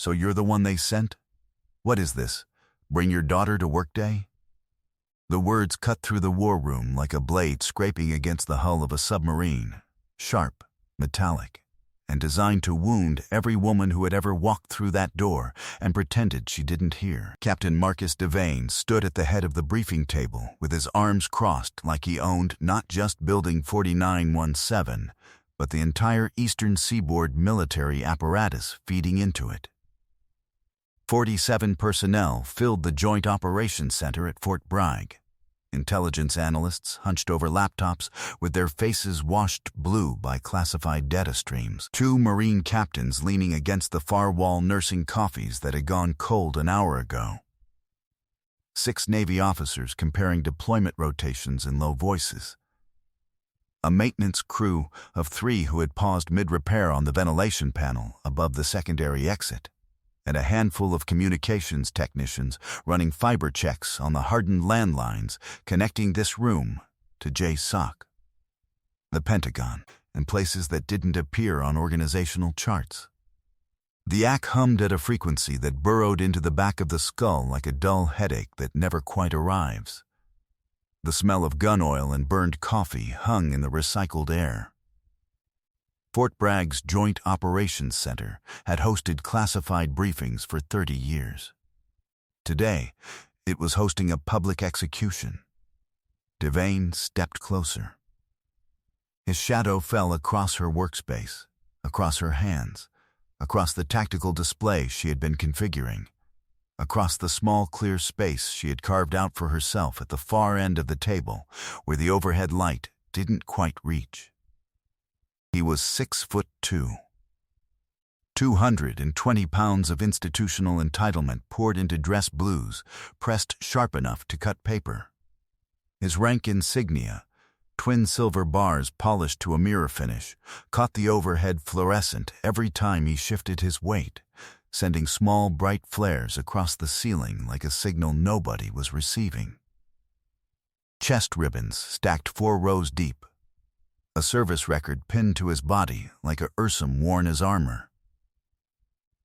So you're the one they sent? What is this? Bring your daughter to work day? The words cut through the war room like a blade scraping against the hull of a submarine, sharp, metallic, and designed to wound every woman who had ever walked through that door and pretended she didn't hear. Captain Marcus Devane stood at the head of the briefing table with his arms crossed like he owned not just Building 4917, but the entire Eastern Seaboard military apparatus feeding into it. 47 personnel filled the Joint Operations Center at Fort Bragg. Intelligence analysts hunched over laptops with their faces washed blue by classified data streams. 2 Marine captains leaning against the far wall nursing coffees that had gone cold an hour ago. 6 Navy officers comparing deployment rotations in low voices. A maintenance crew of 3 who had paused mid-repair on the ventilation panel above the secondary exit, and a handful of communications technicians running fiber checks on the hardened landlines connecting this room to JSOC, the Pentagon, and places that didn't appear on organizational charts. The AC hummed at a frequency that burrowed into the back of the skull like a dull headache that never quite arrives. The smell of gun oil and burned coffee hung in the recycled air. Fort Bragg's Joint Operations Center had hosted classified briefings for 30 years. Today, it was hosting a public execution. Devane stepped closer. His shadow fell across her workspace, across her hands, across the tactical display she had been configuring, across the small clear space she had carved out for herself at the far end of the table where the overhead light didn't quite reach. He was 6'2". 220 pounds of institutional entitlement poured into dress blues, pressed sharp enough to cut paper. His rank insignia, twin silver bars polished to a mirror finish, caught the overhead fluorescent every time he shifted his weight, sending small bright flares across the ceiling like a signal nobody was receiving. Chest ribbons stacked 4 rows deep, a service record pinned to his body like a ursum worn as armor.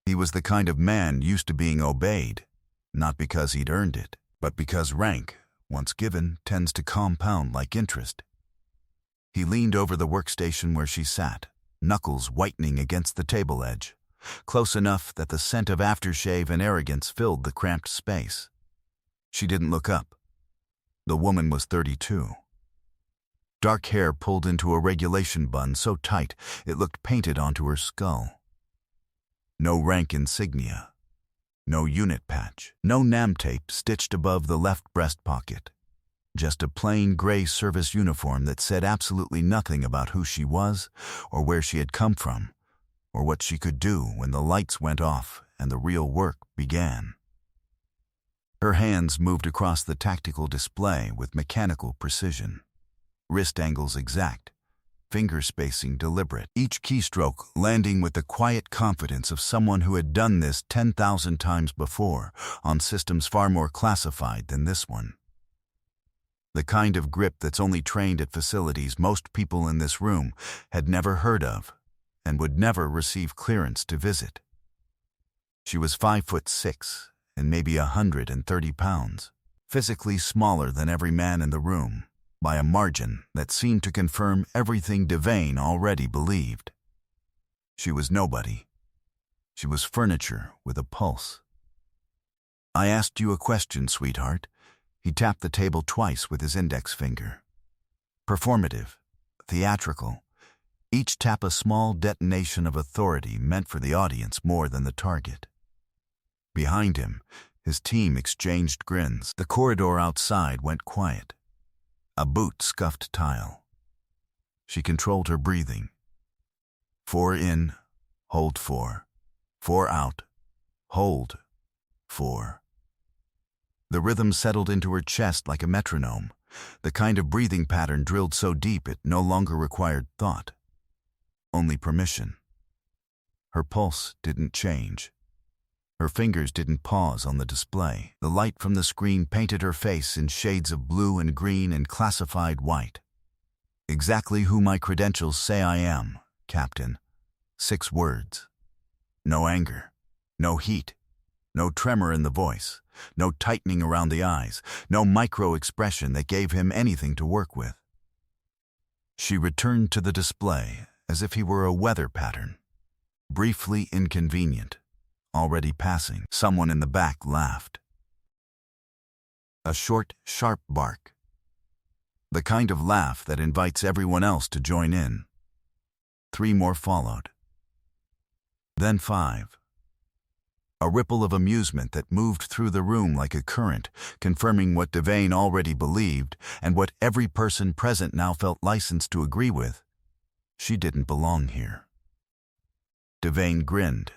He was the kind of man used to being obeyed, not because he'd earned it, but because rank, once given, tends to compound like interest. He leaned over the workstation where she sat, knuckles whitening against the table edge, close enough that the scent of aftershave and arrogance filled the cramped space. She didn't look up. The woman was 32. Dark hair pulled into a regulation bun so tight it looked painted onto her skull. No rank insignia, no unit patch, no NAM tape stitched above the left breast pocket. Just a plain gray service uniform that said absolutely nothing about who she was or where she had come from, or what she could do when the lights went off and the real work began. Her hands moved across the tactical display with mechanical precision. Wrist angles exact, finger spacing deliberate, each keystroke landing with the quiet confidence of someone who had done this 10,000 times before on systems far more classified than this one. The kind of grip that's only trained at facilities most people in this room had never heard of and would never receive clearance to visit. She was 5'6" and maybe 130 pounds, physically smaller than every man in the room, by a margin that seemed to confirm everything Devane already believed. She was nobody. She was furniture with a pulse. "I asked you a question, sweetheart." He tapped the table twice with his index finger. Performative, theatrical, each tap a small detonation of authority meant for the audience more than the target. Behind him, his team exchanged grins. The corridor outside went quiet. A boot scuffed tile. She controlled her breathing. 4 in, hold 4. 4 out, hold 4. The rhythm settled into her chest like a metronome, the kind of breathing pattern drilled so deep it no longer required thought, only permission. Her pulse didn't change. Her fingers didn't pause on the display. The light from the screen painted her face in shades of blue and green and classified white. "Exactly who my credentials say I am, Captain." 6 words. No anger. No heat, no tremor in the voice, no tightening around the eyes, no micro-expression that gave him anything to work with. She returned to the display as if he were a weather pattern. Briefly inconvenient, already passing. Someone in the back laughed. A short, sharp bark. The kind of laugh that invites everyone else to join in. 3 more followed. Then 5. A ripple of amusement that moved through the room like a current, confirming what Devane already believed and what every person present now felt licensed to agree with. She didn't belong here. Devane grinned,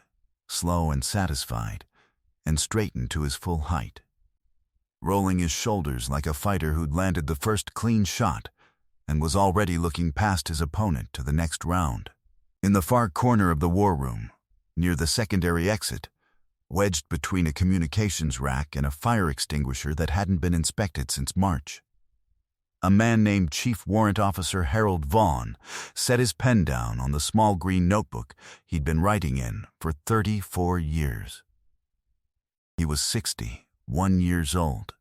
slow and satisfied, and straightened to his full height, rolling his shoulders like a fighter who'd landed the first clean shot and was already looking past his opponent to the next round. In the far corner of the war room, near the secondary exit, wedged between a communications rack and a fire extinguisher that hadn't been inspected since March, a man named Chief Warrant Officer Harold Vaughn set his pen down on the small green notebook he'd been writing in for 34 years. He was 61 years old.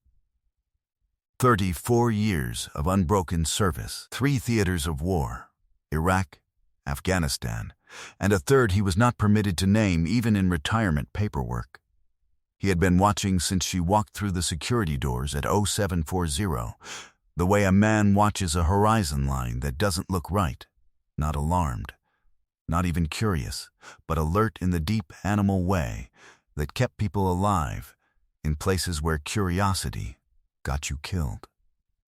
34 years of unbroken service, 3 theaters of war, Iraq, Afghanistan, and a third he was not permitted to name even in retirement paperwork. He had been watching since she walked through the security doors at 0740, the way a man watches a horizon line that doesn't look right, not alarmed, not even curious, but alert in the deep animal way that kept people alive in places where curiosity got you killed.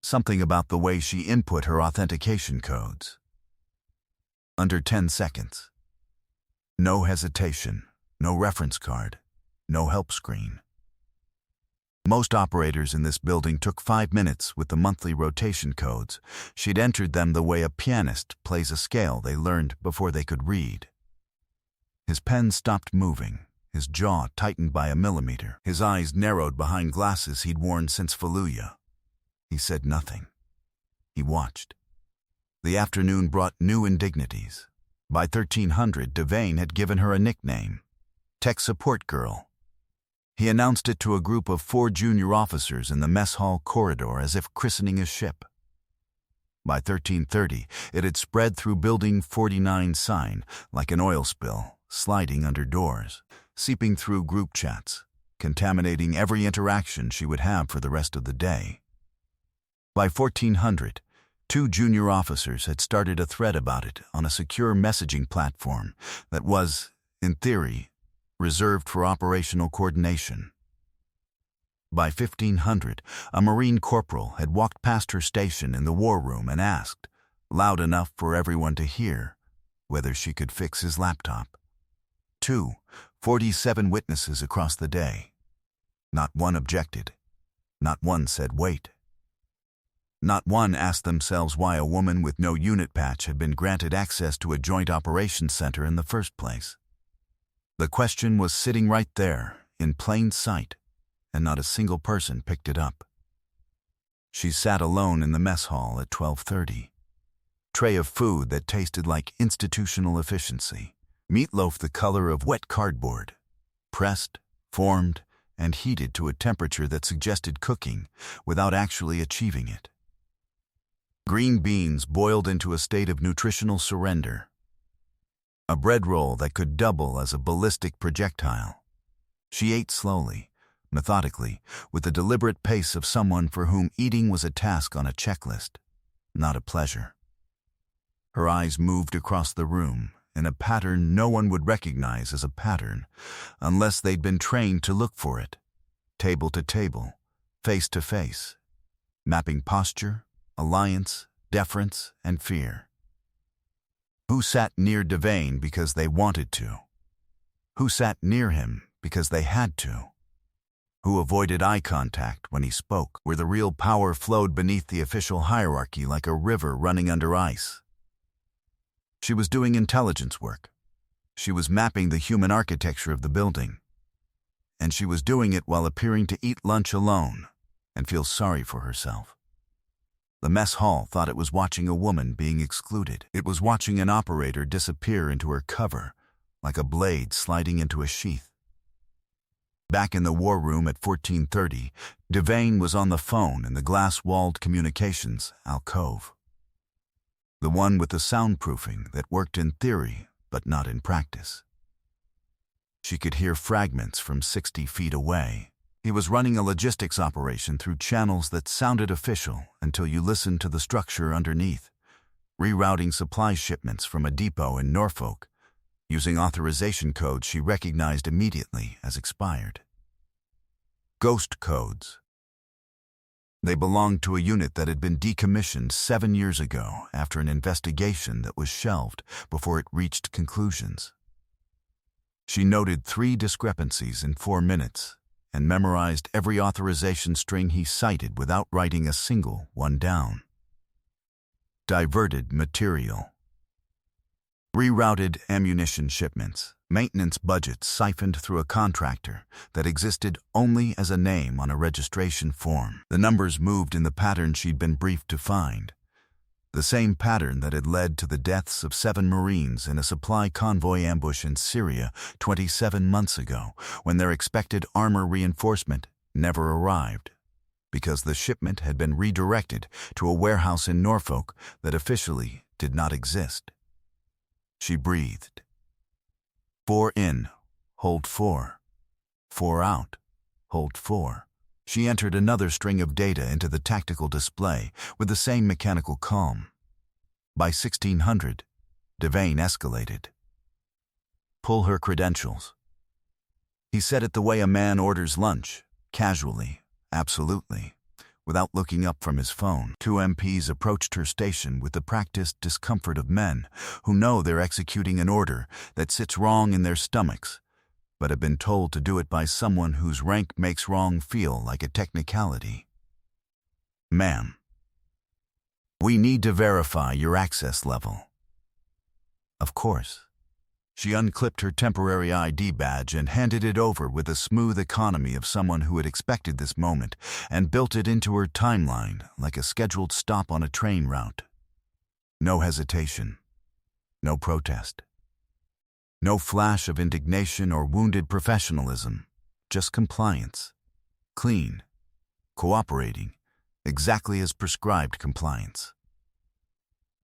Something about the way she input her authentication codes. Under 10 seconds. No hesitation, no reference card, no help screen. Most operators in this building took 5 minutes with the monthly rotation codes. She'd entered them the way a pianist plays a scale they learned before they could read. His pen stopped moving, his jaw tightened by a millimeter, his eyes narrowed behind glasses he'd worn since Fallujah. He said nothing. He watched. The afternoon brought new indignities. By 1300, Devane had given her a nickname, Tech Support Girl. He announced it to a group of 4 junior officers in the mess hall corridor as if christening a ship. By 1330, it had spread through Building 49 sign like an oil spill, sliding under doors, seeping through group chats, contaminating every interaction she would have for the rest of the day. By 1400, 2 junior officers had started a thread about it on a secure messaging platform that was, in theory, reserved for operational coordination. By 1500, a Marine corporal had walked past her station in the war room and asked, loud enough for everyone to hear, whether she could fix his laptop. 47 witnesses across the day. Not one objected. Not one said wait. Not one asked themselves why a woman with no unit patch had been granted access to a joint operations center in the first place. The question was sitting right there, in plain sight, and not a single person picked it up. She sat alone in the mess hall at 12:30. Tray of food that tasted like institutional efficiency. Meatloaf the color of wet cardboard. Pressed, formed, and heated to a temperature that suggested cooking without actually achieving it. Green beans boiled into a state of nutritional surrender. A bread roll that could double as a ballistic projectile. She ate slowly, methodically, with the deliberate pace of someone for whom eating was a task on a checklist, not a pleasure. Her eyes moved across the room in a pattern no one would recognize as a pattern unless they'd been trained to look for it, table to table, face to face, mapping posture, alliance, deference, and fear. Who sat near Devane because they wanted to? Who sat near him because they had to? Who avoided eye contact when he spoke, where the real power flowed beneath the official hierarchy like a river running under ice? She was doing intelligence work. She was mapping the human architecture of the building. And she was doing it while appearing to eat lunch alone and feel sorry for herself. The mess hall thought it was watching a woman being excluded. It was watching an operator disappear into her cover, like a blade sliding into a sheath. Back in the war room at 1430, Devane was on the phone in the glass-walled communications alcove. The one with the soundproofing that worked in theory but not in practice. She could hear fragments from 60 feet away. He was running a logistics operation through channels that sounded official until you listened to the structure underneath, rerouting supply shipments from a depot in Norfolk, using authorization codes she recognized immediately as expired. Ghost codes. They belonged to a unit that had been decommissioned 7 years ago after an investigation that was shelved before it reached conclusions. She noted 3 discrepancies in 4 minutes and memorized every authorization string he cited without writing a single one down. Diverted material. Rerouted ammunition shipments, maintenance budgets siphoned through a contractor that existed only as a name on a registration form. The numbers moved in the pattern she'd been briefed to find. The same pattern that had led to the deaths of 7 Marines in a supply convoy ambush in Syria 27 months ago, when their expected armor reinforcement never arrived, because the shipment had been redirected to a warehouse in Norfolk that officially did not exist. She breathed. 4 in, hold 4. 4 out, hold 4. She entered another string of data into the tactical display with the same mechanical calm. By 1600, Devane escalated. Pull her credentials. He said it the way a man orders lunch, casually, absolutely, without looking up from his phone. 2 MPs approached her station with the practiced discomfort of men who know they're executing an order that sits wrong in their stomachs, but have been told to do it by someone whose rank makes wrong feel like a technicality. Ma'am, we need to verify your access level. Of course. She unclipped her temporary ID badge and handed it over with a smooth economy of someone who had expected this moment and built it into her timeline like a scheduled stop on a train route. No hesitation. No protest. No flash of indignation or wounded professionalism. Just compliance. Clean. Cooperating. Exactly as prescribed compliance.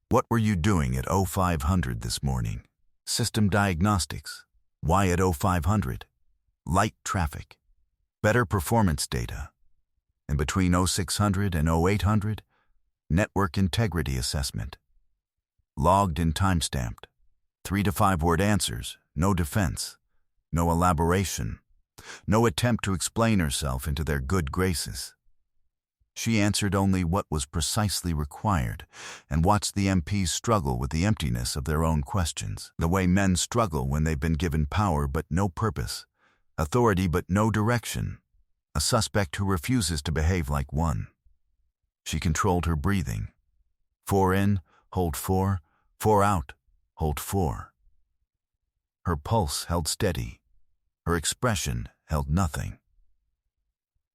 What were you doing at 0500 this morning? System diagnostics. Why at 0500? Light traffic. Better performance data. And between 0600 and 0800, network integrity assessment. Logged and timestamped. 3 to 5 word answers, no defense, no elaboration, no attempt to explain herself into their good graces. She answered only what was precisely required and watched the MPs struggle with the emptiness of their own questions, the way men struggle when they've been given power but no purpose, authority but no direction, a suspect who refuses to behave like one. She controlled her breathing. 4 in, hold 4, 4 out, hold 4. Her pulse held steady. Her expression held nothing.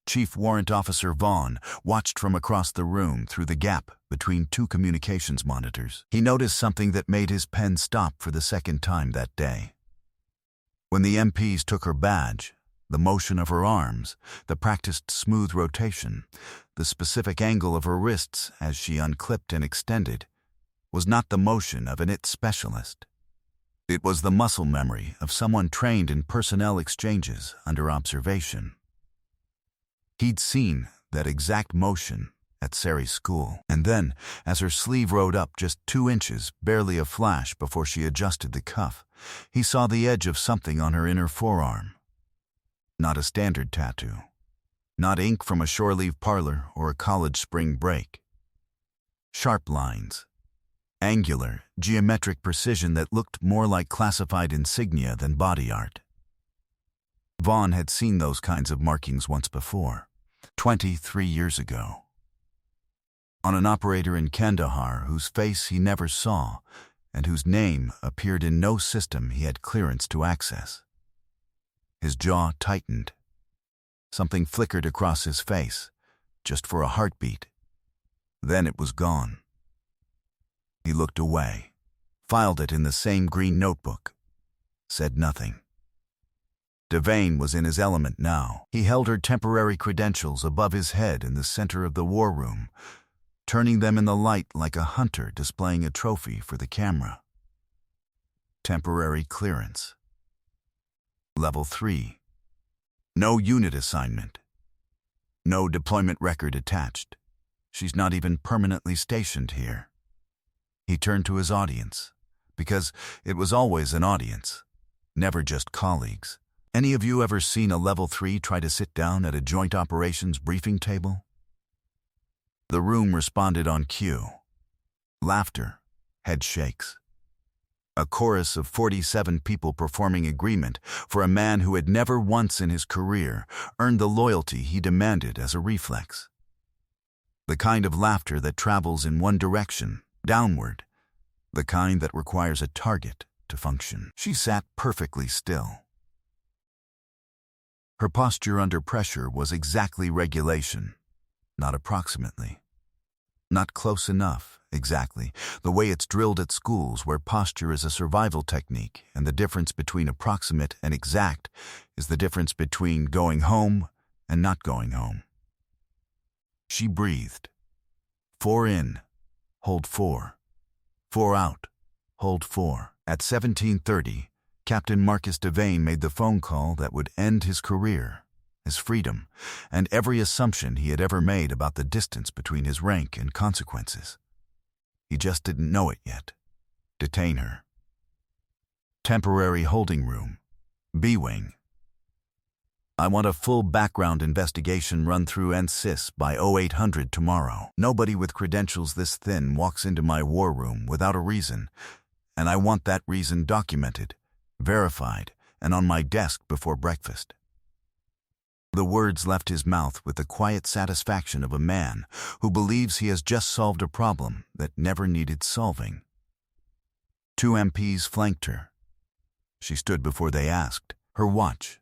Chief Warrant Officer Vaughn watched from across the room through the gap between 2 communications monitors. He noticed something that made his pen stop for the second time that day. When the MPs took her badge, the motion of her arms, the practiced smooth rotation, the specific angle of her wrists as she unclipped and extended, was not the motion of an IT specialist. It was the muscle memory of someone trained in personnel exchanges under observation. He'd seen that exact motion at Sari's school. And then, as her sleeve rode up just 2 inches, barely a flash before she adjusted the cuff, he saw the edge of something on her inner forearm. Not a standard tattoo. Not ink from a shore leave parlor or a college spring break. Sharp lines. Angular, geometric precision that looked more like classified insignia than body art. Vaughn had seen those kinds of markings once before, 23 years ago. On an operator in Kandahar whose face he never saw and whose name appeared in no system he had clearance to access. His jaw tightened. Something flickered across his face, just for a heartbeat. Then it was gone. He looked away, filed it in the same green notebook, said nothing. Devane was in his element now. He held her temporary credentials above his head in the center of the war room, turning them in the light like a hunter displaying a trophy for the camera. Temporary clearance. Level 3. No unit assignment. No deployment record attached. She's not even permanently stationed here. He turned to his audience, because it was always an audience, never just colleagues. Any of you ever seen a Level 3 try to sit down at a joint operations briefing table? The room responded on cue. Laughter, head shakes. A chorus of 47 people performing agreement for a man who had never once in his career earned the loyalty he demanded as a reflex. The kind of laughter that travels in one direction, downward. The kind that requires a target to function. She sat perfectly still. Her posture under pressure was exactly regulation, not approximately. Not close enough, exactly, the way it's drilled at schools where posture is a survival technique and the difference between approximate and exact is the difference between going home and not going home. She breathed. 4 in, hold 4. 4 out, hold 4. At 17:30, Captain Marcus Devane made the phone call that would end his career, his freedom, and every assumption he had ever made about the distance between his rank and consequences. He just didn't know it yet. Detain her. Temporary holding room. B-Wing. I want a full background investigation run through NCIS by 0800 tomorrow. Nobody with credentials this thin walks into my war room without a reason, and I want that reason documented, verified, and on my desk before breakfast. The words left his mouth with the quiet satisfaction of a man who believes he has just solved a problem that never needed solving. 2 MPs flanked her. She stood before they asked. Her watch,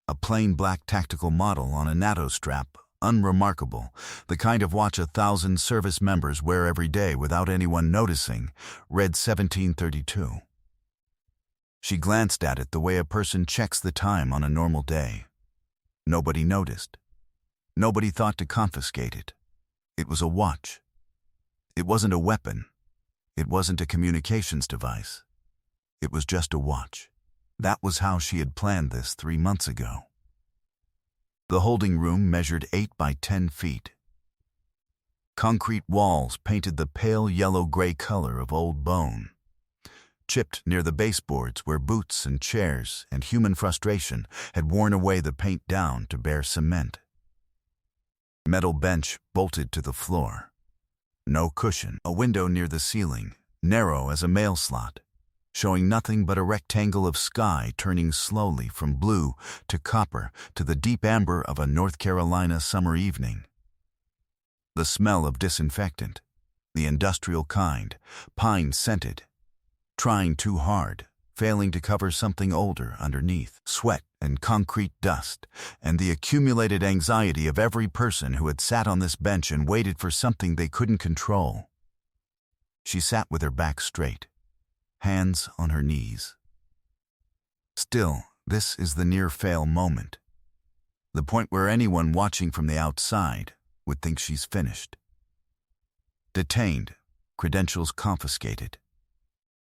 a plain black tactical model on a NATO strap, unremarkable, the kind of watch 1,000 service members wear every day without anyone noticing, read 1732. She glanced at it the way a person checks the time on a normal day. Nobody noticed. Nobody thought to confiscate it. It was a watch. It wasn't a weapon. It wasn't a communications device. It was just a watch. That was how she had planned this 3 months ago. The holding room measured 8 by 10 feet. Concrete walls painted the pale yellow-gray color of old bone. Chipped near the baseboards where boots and chairs and human frustration had worn away the paint down to bare cement. Metal bench bolted to the floor. No cushion. A window near the ceiling, narrow as a mail slot, showing nothing but a rectangle of sky turning slowly from blue to copper to the deep amber of a North Carolina summer evening. The smell of disinfectant, the industrial kind, pine-scented, trying too hard, failing to cover something older underneath. Sweat and concrete dust, and the accumulated anxiety of every person who had sat on this bench and waited for something they couldn't control. She sat with her back straight, hands on her knees. Still, this is the near-fail moment. The point where anyone watching from the outside would think she's finished. Detained, credentials confiscated.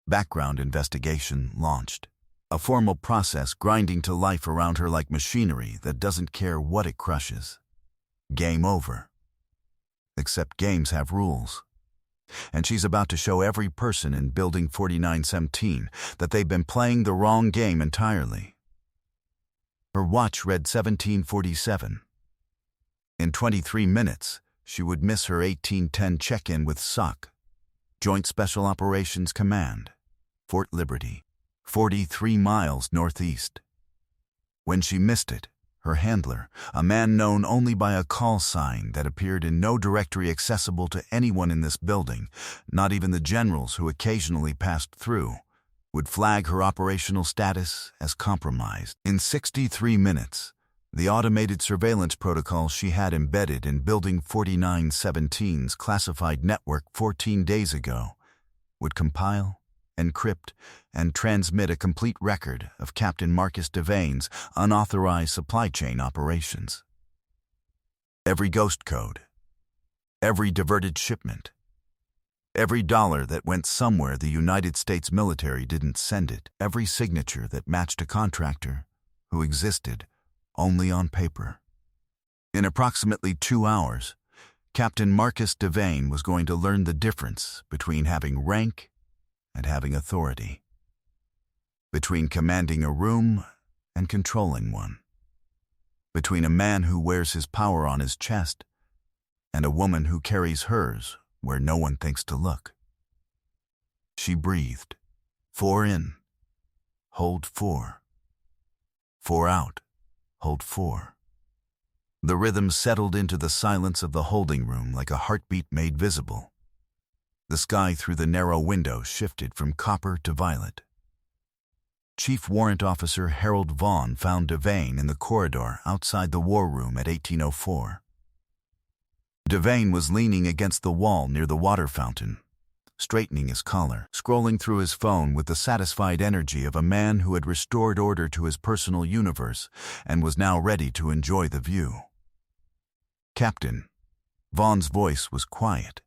Background investigation launched. A formal process grinding to life around her like machinery that doesn't care what it crushes. Game over. Except games have rules. And she's about to show every person in Building 4917 that they've been playing the wrong game entirely. Her watch read 1747. In 23 minutes, she would miss her 1810 check-in with SOC, Joint Special Operations Command, Fort Liberty, 43 miles northeast. When she missed it, her handler, a man known only by a call sign that appeared in no directory accessible to anyone in this building, not even the generals who occasionally passed through, would flag her operational status as compromised. In 63 minutes, the automated surveillance protocol she had embedded in Building 4917's classified network 14 days ago would compile encrypt, and transmit a complete record of Captain Marcus Devane's unauthorized supply chain operations. Every ghost code, every diverted shipment, every dollar that went somewhere the United States military didn't send it, every signature that matched a contractor who existed only on paper. In approximately 2 hours, Captain Marcus Devane was going to learn the difference between having rank and having authority, between commanding a room and controlling one, between a man who wears his power on his chest and a woman who carries hers where no one thinks to look. She breathed. 4 in, hold 4. 4 out, hold 4. The rhythm settled into the silence of the holding room like a heartbeat made visible. The sky through the narrow window shifted from copper to violet. Chief Warrant Officer Harold Vaughn found Devane in the corridor outside the war room at 1804. Devane was leaning against the wall near the water fountain, straightening his collar, scrolling through his phone with the satisfied energy of a man who had restored order to his personal universe and was now ready to enjoy the view. Captain, Vaughn's voice was quiet.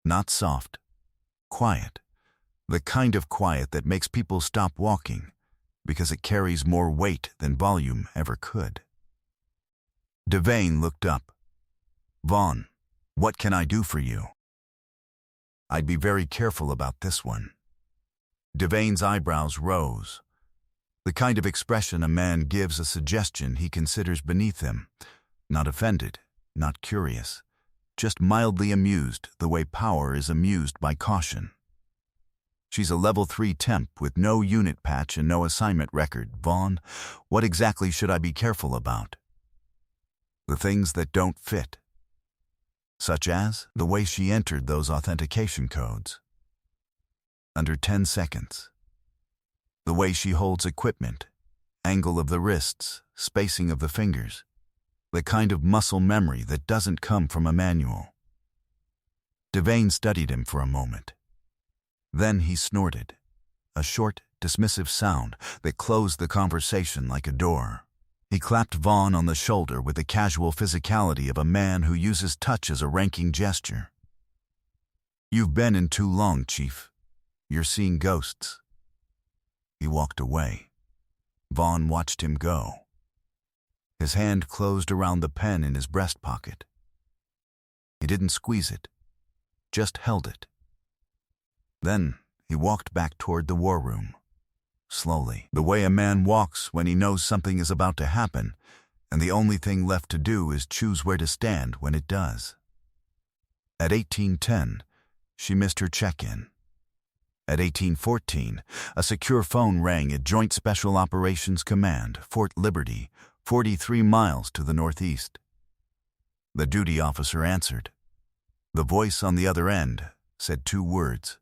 Not soft, quiet. The kind of quiet that makes people stop walking because it carries more weight than volume ever could. Devane looked up. Vaughn, what can I do for you? I'd be very careful about this one. Devane's eyebrows rose. The kind of expression a man gives a suggestion he considers beneath him. Not offended, not curious, just mildly amused the way power is amused by caution. She's a level 3 temp with no unit patch and no assignment record. Vaughn, what exactly should I be careful about? The things that don't fit. Such as the way she entered those authentication codes. Under 10 seconds. The way she holds equipment, angle of the wrists, spacing of the fingers. The kind of muscle memory that doesn't come from a manual. Devane studied him for a moment. Then he snorted, a short, dismissive sound that closed the conversation like a door. He clapped Vaughn on the shoulder with the casual physicality of a man who uses touch as a ranking gesture. You've been in too long, Chief. You're seeing ghosts. He walked away. Vaughn watched him go. His hand closed around the pen in his breast pocket. He didn't squeeze it, just held it. Then he walked back toward the war room. Slowly, the way a man walks when he knows something is about to happen, and the only thing left to do is choose where to stand when it does. At 1810, she missed her check-in. At 1814, a secure phone rang at Joint Special Operations Command, Fort Liberty, 43 miles to the northeast. The duty officer answered. The voice on the other end said 2 words.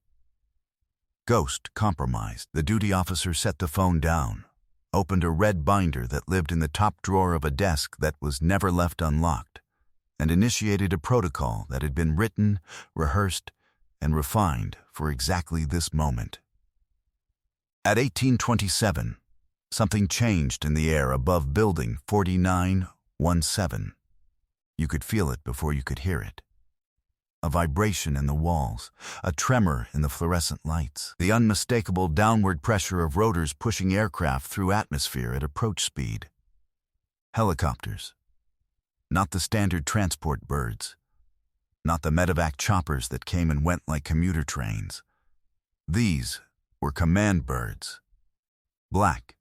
Ghost compromised. The duty officer set the phone down, opened a red binder that lived in the top drawer of a desk that was never left unlocked, and initiated a protocol that had been written, rehearsed, and refined for exactly this moment. At 1827, something changed in the air above Building 4917. You could feel it before you could hear it. A vibration in the walls, a tremor in the fluorescent lights, the unmistakable downward pressure of rotors pushing aircraft through atmosphere at approach speed. Helicopters. Not the standard transport birds. Not the medevac choppers that came and went like commuter trains. These were command birds. Black.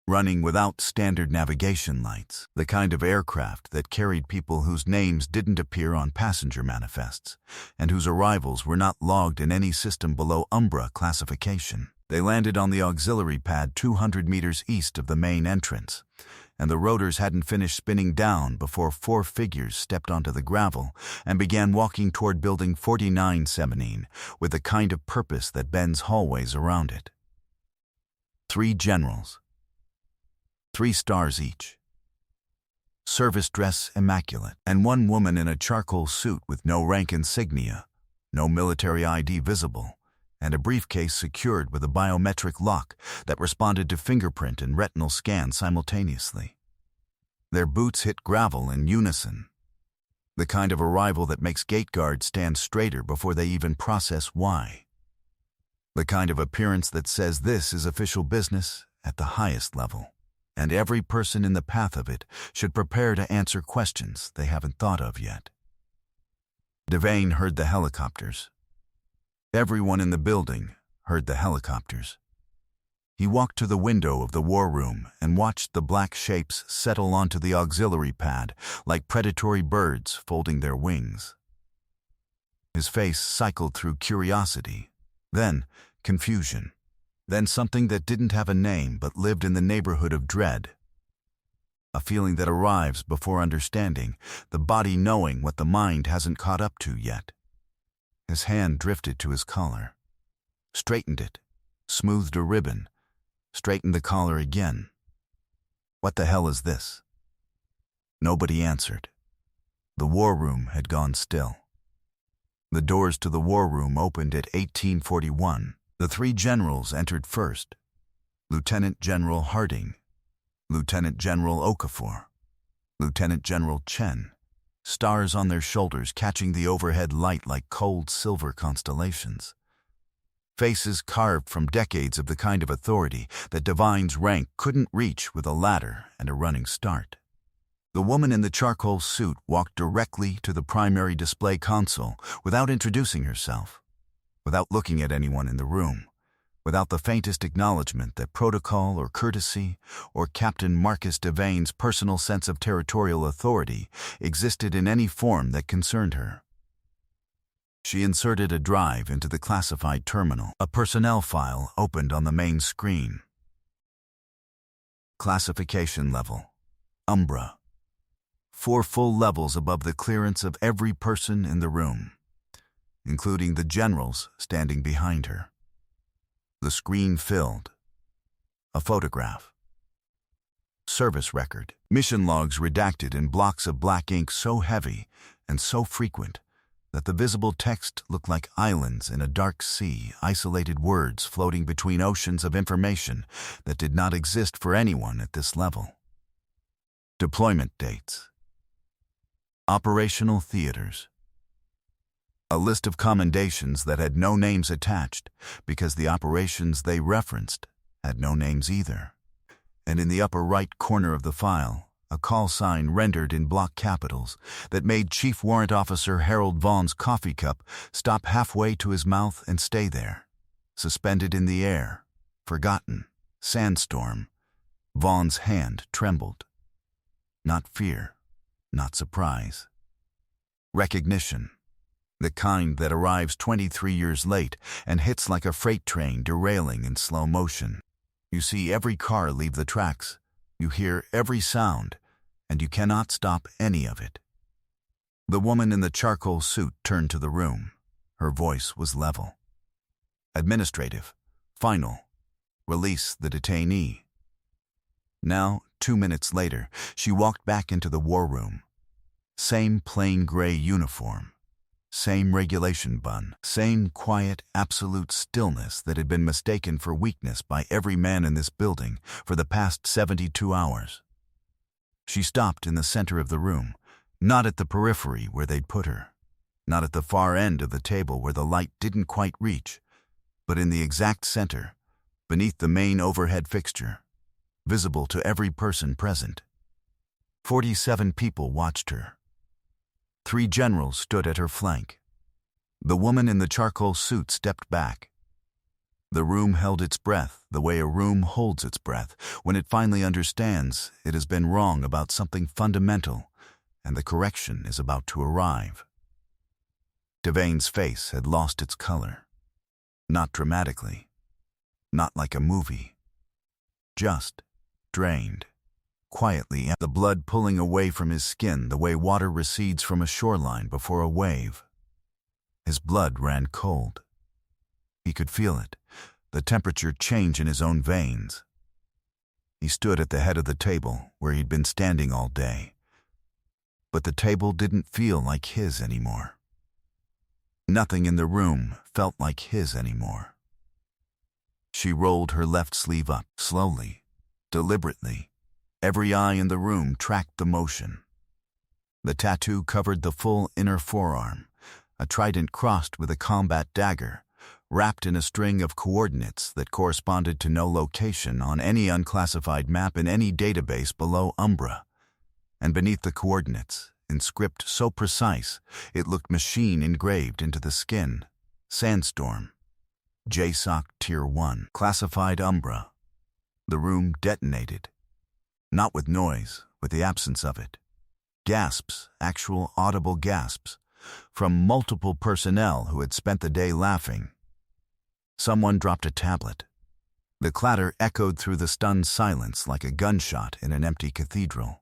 Running without standard navigation lights, the kind of aircraft that carried people whose names didn't appear on passenger manifests, and whose arrivals were not logged in any system below Umbra classification. They landed on the auxiliary pad 200 meters east of the main entrance, and the rotors hadn't finished spinning down before 4 figures stepped onto the gravel and began walking toward Building 4917 with the kind of purpose that bends hallways around it. 3 generals. 3 stars each. Service dress immaculate, and 1 woman in a charcoal suit with no rank insignia, no military ID visible, and a briefcase secured with a biometric lock that responded to fingerprint and retinal scan simultaneously. Their boots hit gravel in unison, the kind of arrival that makes gate guards stand straighter before they even process why. The kind of appearance that says this is official business at the highest level, and every person in the path of it should prepare to answer questions they haven't thought of yet. Devane heard the helicopters. Everyone in the building heard the helicopters. He walked to the window of the war room and watched the black shapes settle onto the auxiliary pad like predatory birds folding their wings. His face cycled through curiosity, then confusion, then something that didn't have a name but lived in the neighborhood of dread. A feeling that arrives before understanding, the body knowing what the mind hasn't caught up to yet. His hand drifted to his collar, straightened it, smoothed a ribbon, straightened the collar again. What the hell is this? Nobody answered. The war room had gone still. The doors to the war room opened at 1841. The three generals entered first. Lieutenant General Harding, Lieutenant General Okafor, Lieutenant General Chen, stars on their shoulders catching the overhead light like cold silver constellations. Faces carved from decades of the kind of authority that Devine's rank couldn't reach with a ladder and a running start. The woman in the charcoal suit walked directly to the primary display console without introducing herself, without looking at anyone in the room, without the faintest acknowledgement that protocol or courtesy or Captain Marcus Devane's personal sense of territorial authority existed in any form that concerned her. She inserted a drive into the classified terminal. A personnel file opened on the main screen. Classification level, Umbra. 4 full levels above the clearance of every person in the room, including the generals standing behind her. The screen filled. A photograph. Service record. Mission logs redacted in blocks of black ink so heavy and so frequent that the visible text looked like islands in a dark sea, isolated words floating between oceans of information that did not exist for anyone at this level. Deployment dates. Operational theaters. A list of commendations that had no names attached because the operations they referenced had no names either. And in the upper right corner of the file, a call sign rendered in block capitals that made Chief Warrant Officer Harold Vaughn's coffee cup stop halfway to his mouth and stay there, suspended in the air, forgotten, sandstorm. Vaughn's hand trembled. Not fear, not surprise. Recognition. The kind that arrives 23 years late and hits like a freight train derailing in slow motion. You see every car leave the tracks, you hear every sound, and you cannot stop any of it. The woman in the charcoal suit turned to the room. Her voice was level. Administrative. Final. Release the detainee. Now, 2 minutes later, she walked back into the war room. Same plain gray uniform. Same regulation bun, same quiet, absolute stillness that had been mistaken for weakness by every man in this building for the past 72 hours. She stopped in the center of the room, not at the periphery where they'd put her, not at the far end of the table where the light didn't quite reach, but in the exact center, beneath the main overhead fixture, visible to every person present. 47 people watched her. 3 generals stood at her flank. The woman in the charcoal suit stepped back. The room held its breath the way a room holds its breath when it finally understands it has been wrong about something fundamental and the correction is about to arrive. Devane's face had lost its color. Not dramatically. Not like a movie. Just drained. Quietly, the blood pulling away from his skin the way water recedes from a shoreline before a wave. His blood ran cold. He could feel it, the temperature change in his own veins. He stood at the head of the table where he'd been standing all day. But the table didn't feel like his anymore. Nothing in the room felt like his anymore. She rolled her left sleeve up, slowly, deliberately. Every eye in the room tracked the motion. The tattoo covered the full inner forearm, a trident crossed with a combat dagger, wrapped in a string of coordinates that corresponded to no location on any unclassified map in any database below Umbra. And beneath the coordinates, in script so precise it looked machine engraved into the skin, Sandstorm, JSOC Tier 1, classified Umbra. The room detonated. Not with noise, with the absence of it. Gasps, actual audible gasps, from multiple personnel who had spent the day laughing. Someone dropped a tablet. The clatter echoed through the stunned silence like a gunshot in an empty cathedral.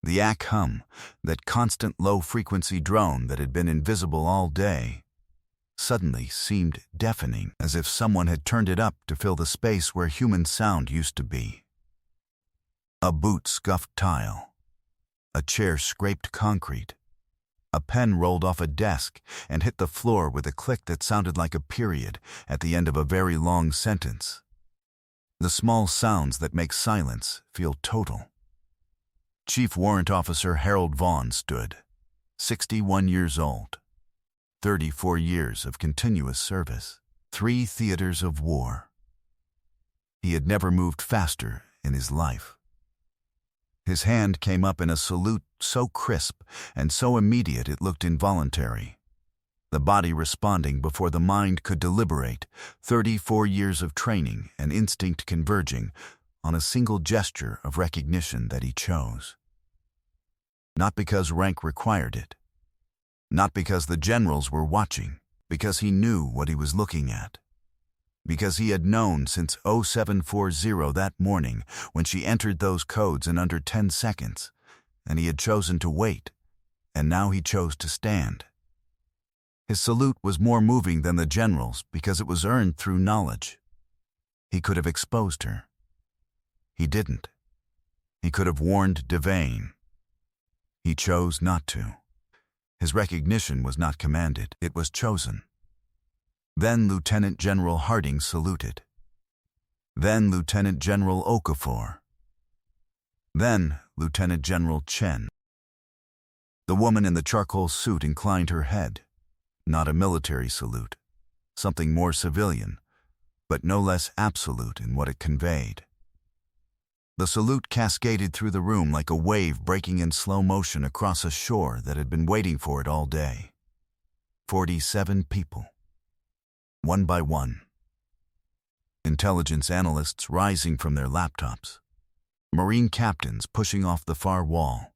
The ack hum, that constant low-frequency drone that had been invisible all day, suddenly seemed deafening, as if someone had turned it up to fill the space where human sound used to be. A boot scuffed tile. A chair scraped concrete. A pen rolled off a desk and hit the floor with a click that sounded like a period at the end of a very long sentence. The small sounds that make silence feel total. Chief Warrant Officer Harold Vaughn stood, 61 years old, 34 years of continuous service, 3 theaters of war. He had never moved faster in his life. His hand came up in a salute so crisp and so immediate it looked involuntary. The body responding before the mind could deliberate, 34 years of training and instinct converging on a single gesture of recognition that he chose. Not because rank required it. Not because the generals were watching, because he knew what he was looking at. Because he had known since 0740 that morning when she entered those codes in under 10 seconds, and he had chosen to wait, and now he chose to stand. His salute was more moving than the general's because it was earned through knowledge. He could have exposed her. He didn't. He could have warned Devane. He chose not to. His recognition was not commanded, it was chosen. Then Lieutenant General Harding saluted. Then Lieutenant General Okafor. Then Lieutenant General Chen. The woman in the charcoal suit inclined her head. Not a military salute. Something more civilian, but no less absolute in what it conveyed. The salute cascaded through the room like a wave breaking in slow motion across a shore that had been waiting for it all day. 47 people. One by one. Intelligence analysts rising from their laptops. Marine captains pushing off the far wall.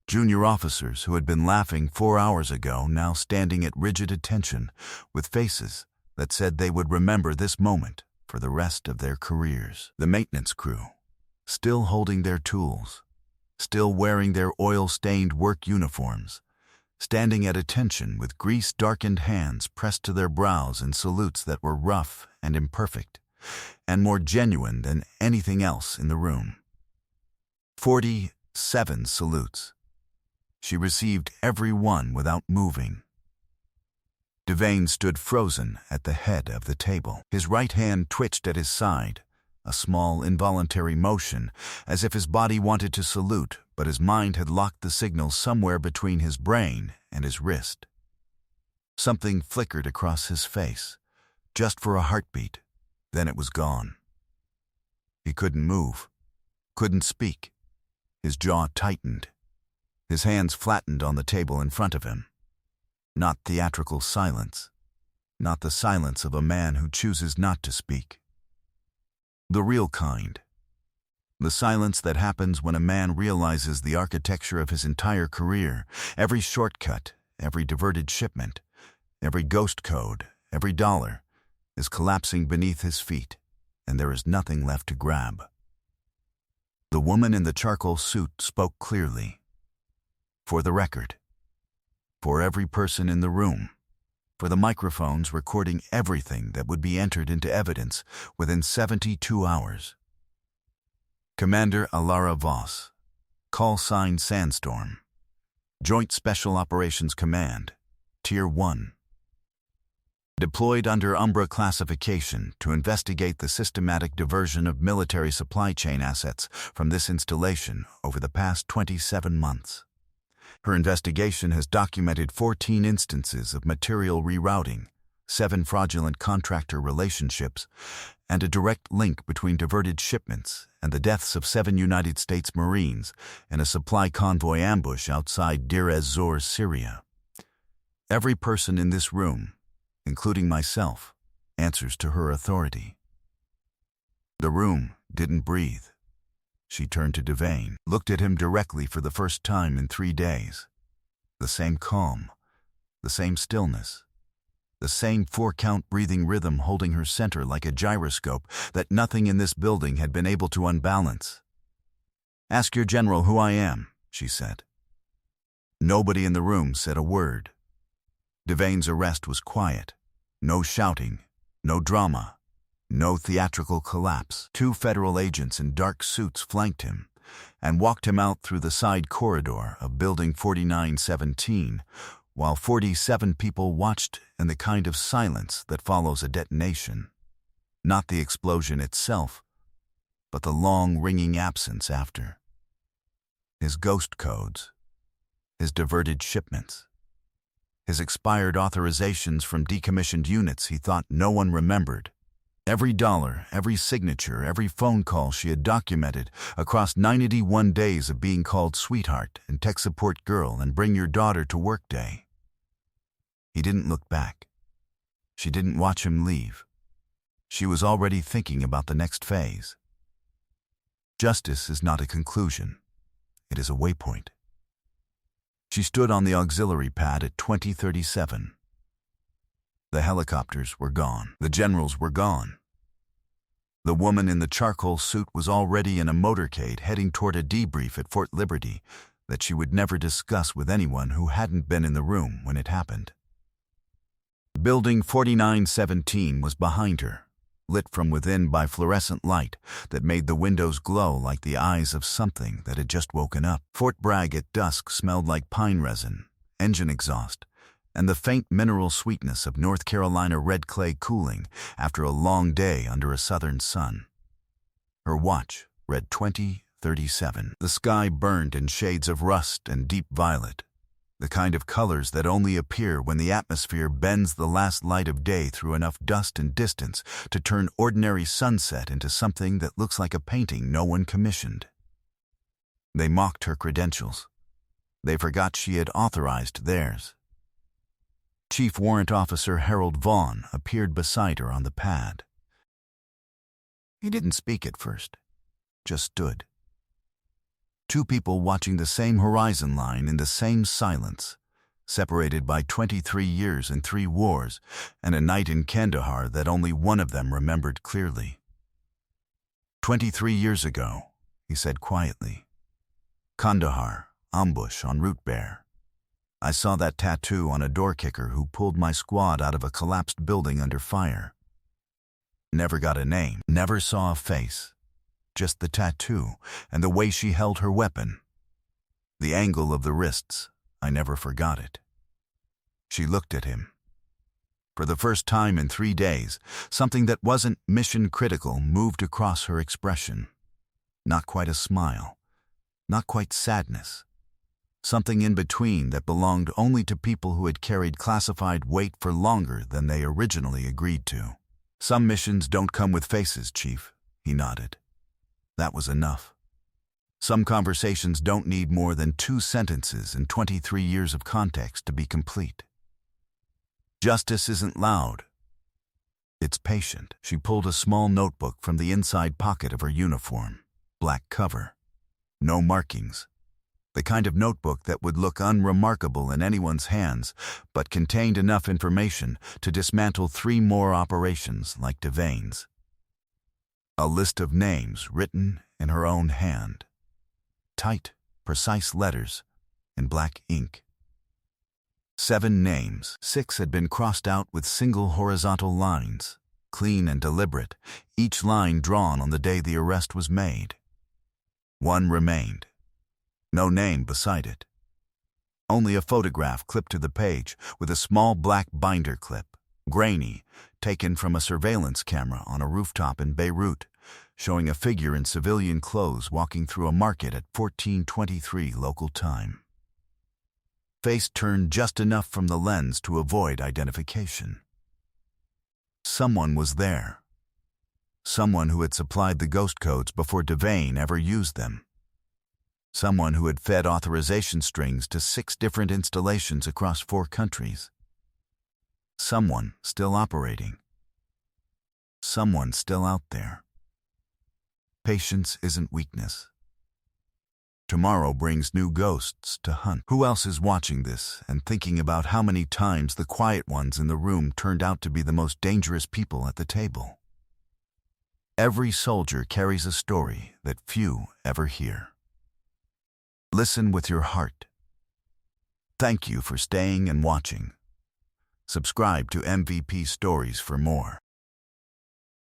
Junior officers who had been laughing 4 hours ago now standing at rigid attention with faces that said they would remember this moment for the rest of their careers. The maintenance crew, still holding their tools, still wearing their oil-stained work uniforms, standing at attention with grease-darkened hands pressed to their brows in salutes that were rough and imperfect, and more genuine than anything else in the room. 47 salutes. She received every one without moving. Devane stood frozen at the head of the table. His right hand twitched at his side, a small involuntary motion, as if his body wanted to salute, but his mind had locked the signal somewhere between his brain and his wrist. Something flickered across his face, just for a heartbeat, then it was gone. He couldn't move, couldn't speak. His jaw tightened. His hands flattened on the table in front of him. Not theatrical silence. Not the silence of a man who chooses not to speak. The real kind. The silence that happens when a man realizes the architecture of his entire career, every shortcut, every diverted shipment, every ghost code, every dollar, is collapsing beneath his feet, and there is nothing left to grab. The woman in the charcoal suit spoke clearly. For the record. For every person in the room. For the microphones recording everything that would be entered into evidence within 72 hours. Commander Alara Voss. Call sign Sandstorm. Joint Special Operations Command. Tier 1. deployed under Umbra classification to investigate the systematic diversion of military supply chain assets from this installation over the past 27 months. Her investigation has documented 14 instances of material rerouting, 7 fraudulent contractor relationships, and a direct link between diverted shipments and the deaths of 7 United States Marines in a supply convoy ambush outside Deir ez-Zor, Syria. Every person in this room, including myself, answers to her authority. The room didn't breathe. She turned to Devane, looked at him directly for the first time in 3 days. The same calm, the same stillness, the same 4-count breathing rhythm holding her center like a gyroscope that nothing in this building had been able to unbalance. "Ask your general who I am," she said. Nobody in the room said a word. Devane's arrest was quiet. No shouting, no drama, no theatrical collapse. 2 federal agents in dark suits flanked him and walked him out through the side corridor of Building 4917, while 47 people watched in the kind of silence that follows a detonation. Not the explosion itself, but the long, ringing absence after. His ghost codes, his diverted shipments, his expired authorizations from decommissioned units he thought no one remembered. Every dollar, every signature, every phone call she had documented across 91 days of being called sweetheart and tech support girl and bring your daughter to work day. He didn't look back. She didn't watch him leave. She was already thinking about the next phase. Justice is not a conclusion. It is a waypoint. She stood on the auxiliary pad at 2037. The helicopters were gone. The generals were gone. The woman in the charcoal suit was already in a motorcade heading toward a debrief at Fort Liberty that she would never discuss with anyone who hadn't been in the room when it happened. Building 4917 was behind her, lit from within by fluorescent light that made the windows glow like the eyes of something that had just woken up. Fort Bragg at dusk smelled like pine resin, engine exhaust, and the faint mineral sweetness of North Carolina red clay cooling after a long day under a southern sun. Her watch read 2037. The sky burned in shades of rust and deep violet, the kind of colors that only appear when the atmosphere bends the last light of day through enough dust and distance to turn ordinary sunset into something that looks like a painting no one commissioned. They mocked her credentials. They forgot she had authorized theirs. Chief Warrant Officer Harold Vaughn appeared beside her on the pad. He didn't speak at first, just stood. 2 people watching the same horizon line in the same silence, separated by 23 years and 3 wars, and a night in Kandahar that only one of them remembered clearly. 23 years ago, he said quietly. Kandahar, ambush on Root Bear. I saw that tattoo on a door kicker who pulled my squad out of a collapsed building under fire. Never got a name, never saw a face. Just the tattoo and the way she held her weapon. The angle of the wrists, I never forgot it. She looked at him. For the first time in 3 days, something that wasn't mission critical moved across her expression. Not quite a smile, not quite sadness. Something in between that belonged only to people who had carried classified weight for longer than they originally agreed to. Some missions don't come with faces, Chief, he nodded. That was enough. Some conversations don't need more than 2 sentences and 23 years of context to be complete. Justice isn't loud. It's patient. She pulled a small notebook from the inside pocket of her uniform. Black cover. No markings. The kind of notebook that would look unremarkable in anyone's hands, but contained enough information to dismantle 3 more operations like Devane's. A list of names written in her own hand. Tight, precise letters in black ink. 7 names. 6 had been crossed out with single horizontal lines, clean and deliberate, each line drawn on the day the arrest was made. 1 remained. No name beside it. Only a photograph clipped to the page with a small black binder clip, Grainy, taken from a surveillance camera on a rooftop in Beirut, showing a figure in civilian clothes walking through a market at 14:23 local time. Face turned just enough from the lens to avoid identification. Someone was there. Someone who had supplied the ghost codes before Devane ever used them. Someone who had fed authorization strings to 6 different installations across 4 countries. Someone still operating. Someone still out there. Patience isn't weakness. Tomorrow brings new ghosts to hunt. Who else is watching this and thinking about how many times the quiet ones in the room turned out to be the most dangerous people at the table? Every soldier carries a story that few ever hear. Listen with your heart. Thank you for staying and watching. Subscribe to MVP Stories for more.